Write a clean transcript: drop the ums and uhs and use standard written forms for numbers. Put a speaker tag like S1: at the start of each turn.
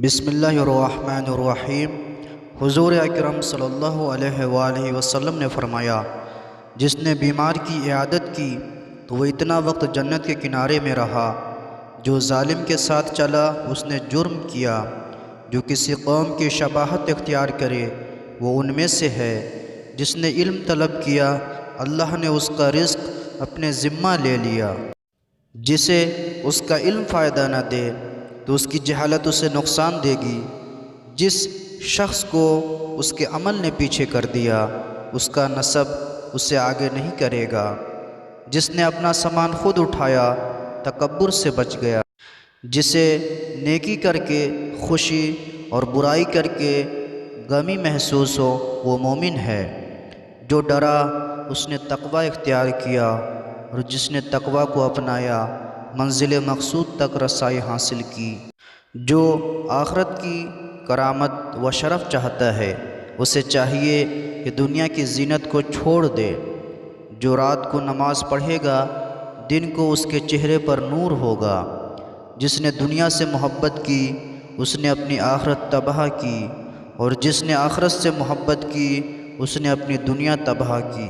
S1: بسم اللہ الرحمن الرحیم۔ حضور اکرم صلی اللہ علیہ وآلہ وسلم نے فرمایا، جس نے بیمار کی عیادت کی تو وہ اتنا وقت جنت کے کنارے میں رہا۔ جو ظالم کے ساتھ چلا اس نے جرم کیا۔ جو کسی قوم کی شباہت اختیار کرے وہ ان میں سے ہے۔ جس نے علم طلب کیا اللہ نے اس کا رزق اپنے ذمہ لے لیا۔ جسے اس کا علم فائدہ نہ دے تو اس کی جہالت اسے نقصان دے گی۔ جس شخص کو اس کے عمل نے پیچھے کر دیا اس کا نسب اسے آگے نہیں کرے گا۔ جس نے اپنا سامان خود اٹھایا تکبر سے بچ گیا۔ جسے نیکی کر کے خوشی اور برائی کر کے غمی محسوس ہو وہ مومن ہے۔ جو ڈرا اس نے تقوی اختیار کیا، اور جس نے تقوی کو اپنایا منزل مقصود تک رسائی حاصل کی۔ جو آخرت کی کرامت و شرف چاہتا ہے اسے چاہیے کہ دنیا کی زینت کو چھوڑ دے۔ جو رات کو نماز پڑھے گا دن کو اس کے چہرے پر نور ہوگا۔ جس نے دنیا سے محبت کی اس نے اپنی آخرت تباہ کی، اور جس نے آخرت سے محبت کی اس نے اپنی دنیا تباہ کی۔